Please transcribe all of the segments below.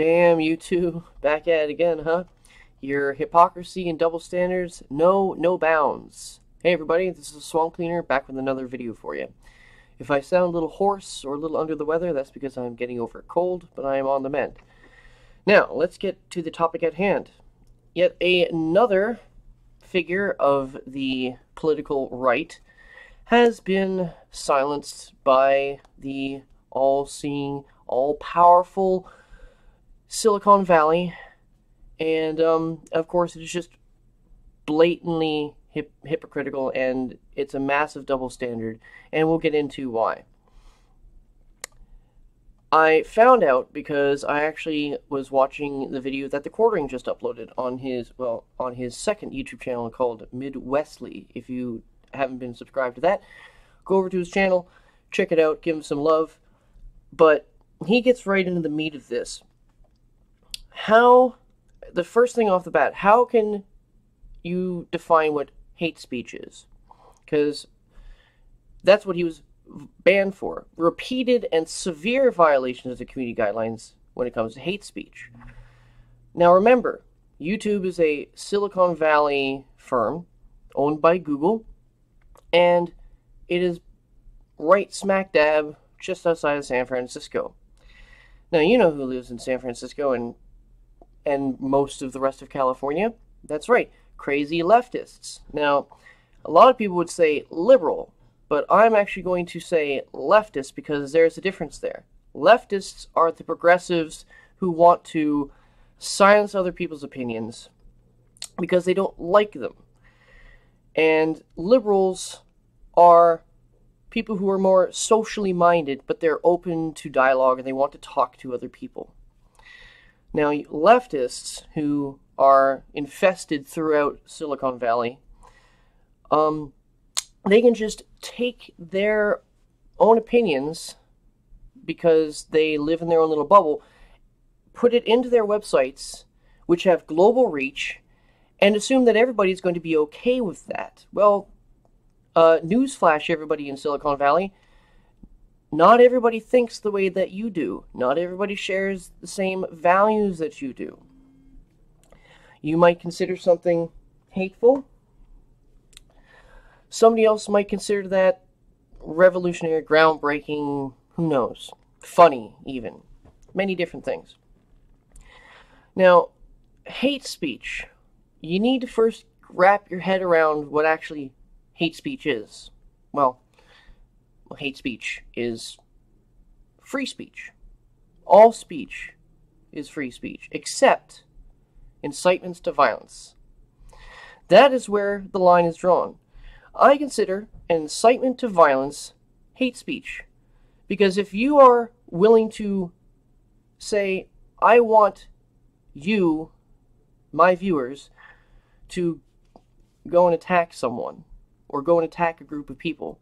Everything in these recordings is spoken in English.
Damn, you two, back at it again, huh? Your hypocrisy and double standards, no bounds. Hey everybody, this is Swamp Cleaner, back with another video for you. If I sound a little hoarse or a little under the weather, that's because I'm getting over a cold, but I am on the mend. Now, let's get to the topic at hand. Yet another figure of the political right has been silenced by the all-seeing, all-powerful Silicon Valley, and of course it is just blatantly hypocritical, and it's a massive double standard, and we'll get into why. I found out because I actually was watching the video that the Quartering just uploaded on his second YouTube channel called Midwestly. If you haven't been subscribed to that, go over to his channel, check it out, give him some love. But he gets right into the meat of this. The first thing off the bat, how can you define what hate speech is? Because that's what he was banned for. Repeated and severe violations of the community guidelines when it comes to hate speech. Now remember, YouTube is a Silicon Valley firm owned by Google, and it is right smack dab just outside of San Francisco. Now you know who lives in San Francisco and most of the rest of California. That's right, crazy leftists. Now, a lot of people would say liberal, but I'm actually going to say leftist because there's a difference there. Leftists are the progressives who want to silence other people's opinions because they don't like them. And liberals are people who are more socially minded, but they're open to dialogue and they want to talk to other people. Now, leftists who are infested throughout Silicon Valley, they can just take their own opinions because they live in their own little bubble, put it into their websites, which have global reach, and assume that everybody's going to be okay with that. Well, newsflash, everybody in Silicon Valley, not everybody thinks the way that you do. Not everybody shares the same values that you do. You might consider something hateful. Somebody else might consider that revolutionary, groundbreaking, who knows, funny even. Many different things. Now, hate speech. You need to first wrap your head around what actually hate speech is. Well, hate speech is free speech. All speech is free speech, except incitements to violence. That is where the line is drawn. I consider an incitement to violence hate speech, because if you are willing to say, I want you, my viewers, to go and attack someone, or go and attack a group of people,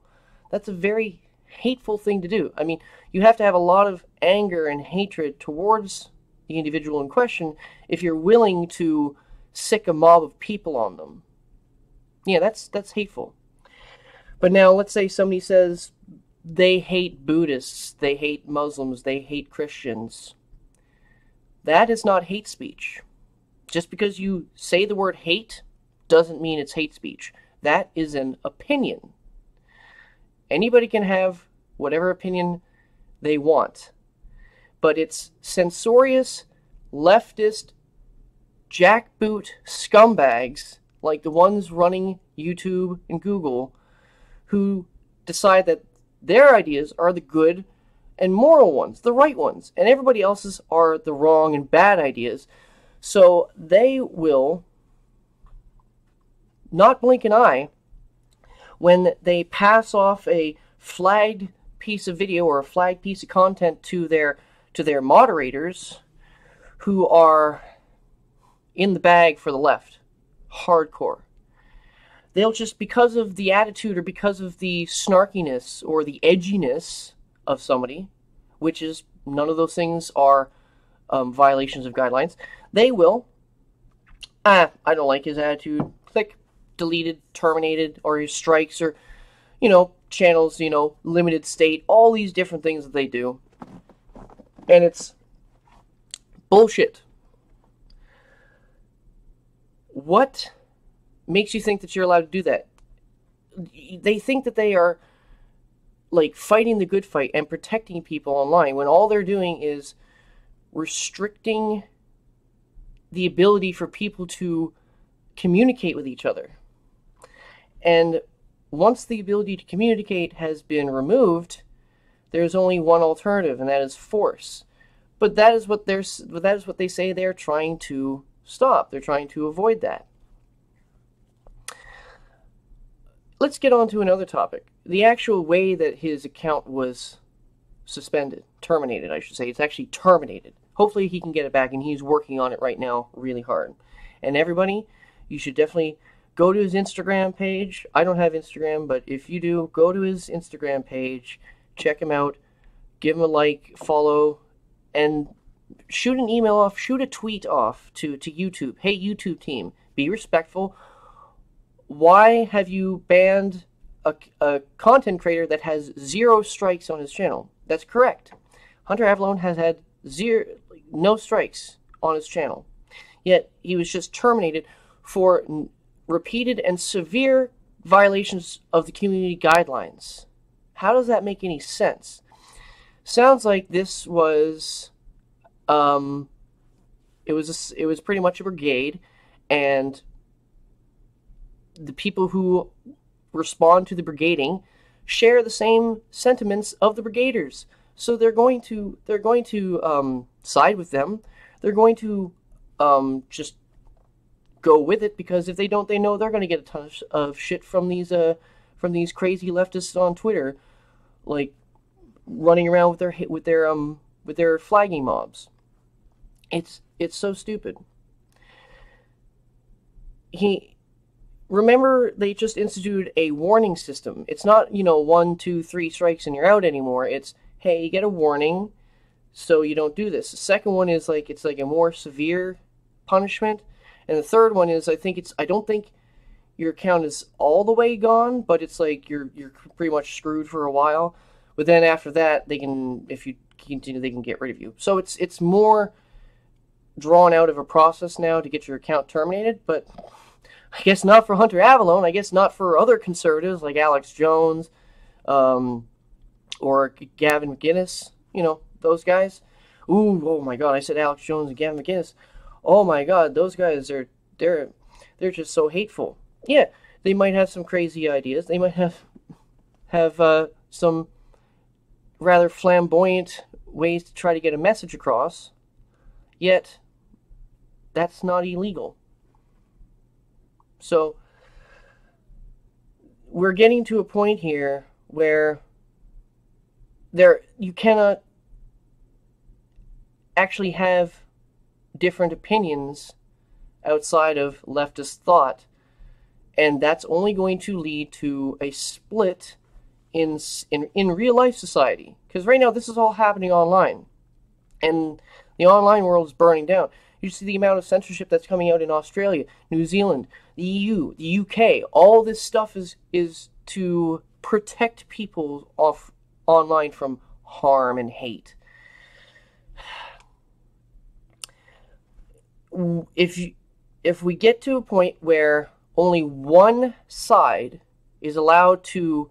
that's a very hateful thing to do. I mean, you have to have a lot of anger and hatred towards the individual in question if you're willing to sick a mob of people on them. Yeah, that's hateful. But now, let's say somebody says they hate Buddhists, they hate Muslims, they hate Christians. That is not hate speech. Just because you say the word hate doesn't mean it's hate speech. That is an opinion. Anybody can have whatever opinion they want. But it's censorious, leftist, jackboot scumbags like the ones running YouTube and Google who decide that their ideas are the good and moral ones, the right ones, and everybody else's are the wrong and bad ideas. So they will not blink an eye when they pass off a flagged piece of video or a flagged piece of content to their moderators who are in the bag for the left, hardcore. They'll just, because of the attitude or because of the snarkiness or the edginess of somebody, which is, none of those things are violations of guidelines, they will, I don't like his attitude, click, deleted, terminated, or his strikes, or, channels, limited state, all these different things that they do. And it's Bullshit. What makes you think that you're allowed to do that? They think that they are like fighting the good fight and protecting people online when all they're doing is restricting the ability for people to communicate with each other. And once the ability to communicate has been removed, there's only one alternative, and that is force. But that is what they say they're trying to stop. They're trying to avoid that. Let's get on to another topic. The actual way that his account was suspended, terminated, I should say. It's actually terminated. Hopefully he can get it back, and he's working on it right now really hard. And everybody, you should definitely go to his Instagram page. I don't have Instagram, but if you do, go to his Instagram page, check him out, give him a like, follow, and shoot an email off, shoot a tweet off to YouTube. Hey, YouTube team, be respectful. Why have you banned a content creator that has 0 strikes on his channel? That's correct. Hunter Avallone has had no strikes on his channel. Yet he was just terminated for repeated and severe violations of the community guidelines. How does that make any sense? Sounds like this was it was pretty much a brigade, and the people who respond to the brigading share the same sentiments of the brigaders. So they're going to side with them. They're going to just go with it, because if they don't, they know they're going to get a ton of shit from these crazy leftists on Twitter, like running around with their flagging mobs. It's so stupid. Remember, they just instituted a warning system. It's not, 1, 2, 3 strikes and you're out anymore. It's, hey, you get a warning, so you don't do this. The second one is it's like a more severe punishment. And the third one is, I don't think your account is all the way gone, but it's like you're pretty much screwed for a while. But then after that, if you continue, they can get rid of you. So it's more drawn out of a process now to get your account terminated, but I guess not for Hunter Avallone. I guess not for other conservatives like Alex Jones, or Gavin McInnes. Those guys. Ooh, oh my God! I said Alex Jones and Gavin McInnes. Oh my God, those guys they're just so hateful. Yeah, they might have some crazy ideas. They might have some rather flamboyant ways to try to get a message across. Yet, that's not illegal. So, we're getting to a point here where you cannot actually have different opinions outside of leftist thought, and that's only going to lead to a split in real life society. Because right now, this is all happening online, and the online world is burning down. You see the amount of censorship that's coming out in Australia, New Zealand, the EU, the UK. All this stuff is to protect people online from harm and hate. If we get to a point where only one side is allowed to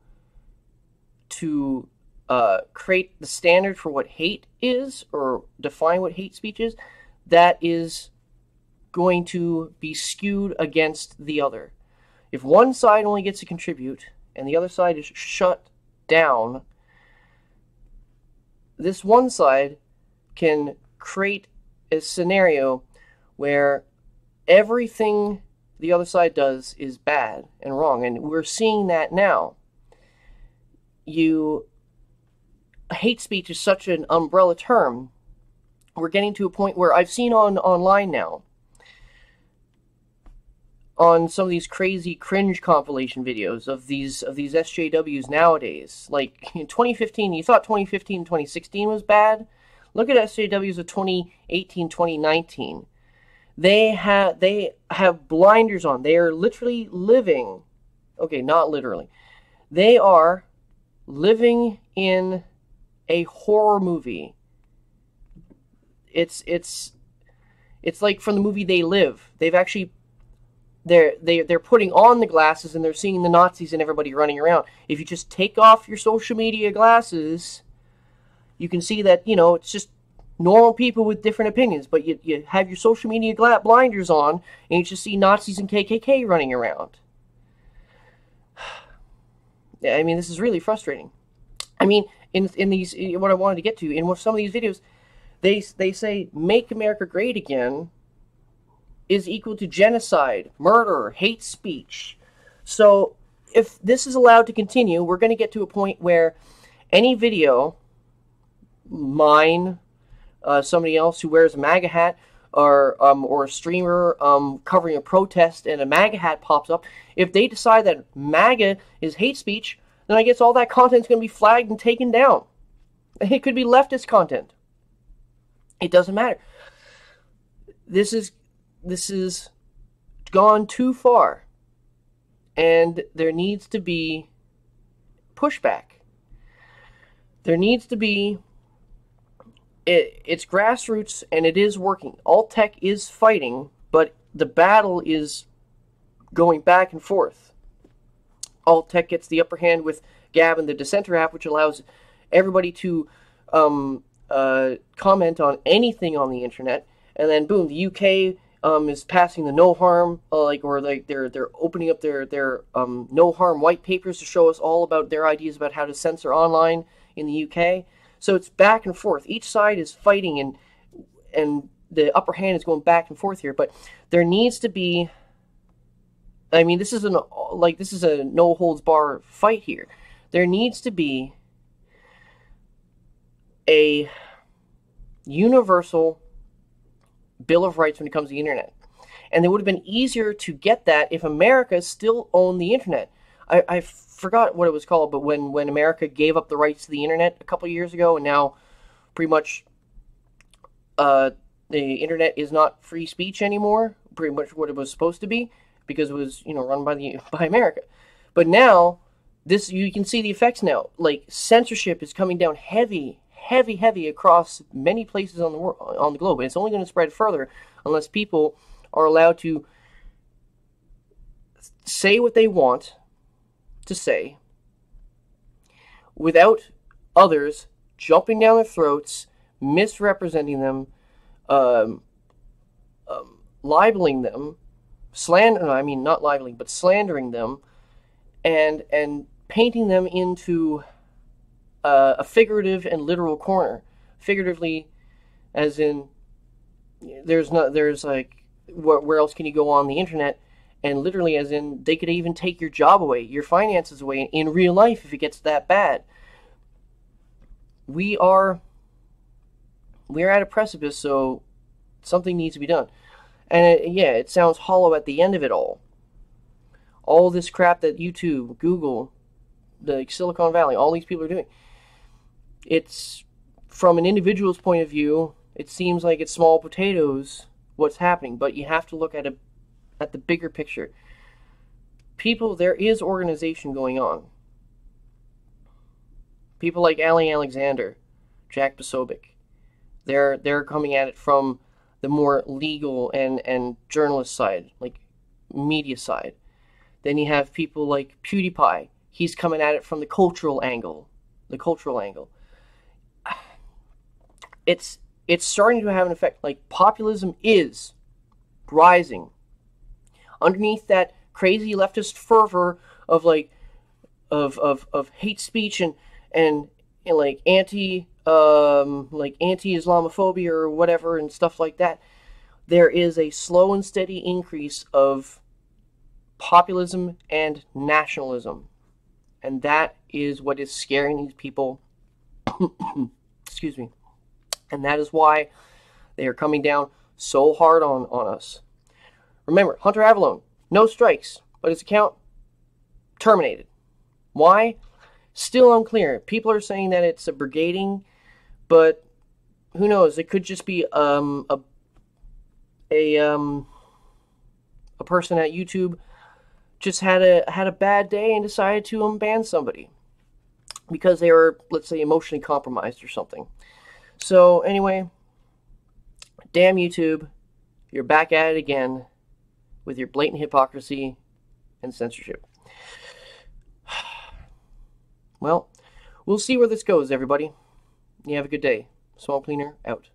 create the standard for what hate is, or define what hate speech is, that is going to be skewed against the other. If one side only gets to contribute and the other side is shut down, this one side can create a scenario where everything the other side does is bad and wrong. And we're seeing that now. Hate speech is such an umbrella term. We're getting to a point where I've seen online now, on some of these crazy cringe compilation videos of these SJWs nowadays. Like in 2015, you thought 2015, 2016 was bad? Look at SJWs of 2018, 2019. They have blinders on. They are literally living. Okay, not literally. They are living in a horror movie. It's It's like from the movie They Live. They've actually they're putting on the glasses and they're seeing the Nazis and everybody running around. If you just take off your social media glasses, you can see that, it's just normal people with different opinions. But you have your social media blinders on and you just see Nazis and KKK running around. I mean, this is really frustrating. I mean, in these, what I wanted to get to, in some of these videos, they say, make America great again is equal to genocide, murder, hate speech. So if this is allowed to continue, we're going to get to a point where any video, mine, somebody else who wears a MAGA hat, or a streamer covering a protest and a MAGA hat pops up, if they decide that MAGA is hate speech, then I guess all that content is going to be flagged and taken down. It could be leftist content. It doesn't matter. This is gone too far, and there needs to be pushback. There needs to be, it's grassroots, and it is working. Alt tech is fighting, but the battle is going back and forth. Alt tech gets the upper hand with Gab and the Dissenter app, which allows everybody to comment on anything on the internet, and then boom, the UK is passing the no harm, they're opening up their no harm white papers to show us all about their ideas about how to censor online in the UK. So it's back and forth. Each side is fighting, and the upper hand is going back and forth here. But there needs to be, I mean, this is a no holds bar fight here. There needs to be a universal Bill of Rights when it comes to the internet. And it would have been easier to get that if America still owned the internet. I forgot what it was called, but when America gave up the rights to the internet a couple of years ago, and now pretty much the internet is not free speech anymore, pretty much what it was supposed to be, because it was run by America. But now you can see the effects now. Like, censorship is coming down heavy across many places on the globe, and it's only going to spread further unless people are allowed to say what they want to say without others jumping down their throats, misrepresenting them, libeling them, not libeling, but slandering them, and painting them into a figurative and literal corner. Figuratively, as in, where else can you go on the internet? And literally, as in, they could even take your job away, your finances away in real life if it gets that bad. We are at a precipice, so something needs to be done. And it sounds hollow at the end of it all. All this crap that YouTube, Google, the Silicon Valley, all these people are doing. It's, from an individual's point of view, it seems like it's small potatoes what's happening, but you have to look at the bigger picture. People, there is organization going on. People like Ali Alexander, Jack Posobiec, they're coming at it from the more legal and journalist side, like media side. Then you have people like PewDiePie. He's coming at it from the cultural angle. It's starting to have an effect. Like, populism is rising. Underneath that crazy leftist fervor of hate speech and like anti-Islamophobia or whatever and stuff like that, there is a slow and steady increase of populism and nationalism. And that is what is scaring these people. Excuse me. And that is why they are coming down so hard on us. Remember, Hunter Avallone, no strikes, but his account terminated. Why? Still unclear. People are saying that it's a brigading, but who knows? It could just be a person at YouTube just had a bad day and decided to ban somebody because they were, let's say, emotionally compromised or something. So anyway, damn YouTube, you're back at it again with your blatant hypocrisy and censorship. Well, we'll see where this goes, everybody. You have a good day. Swamp Cleaner out.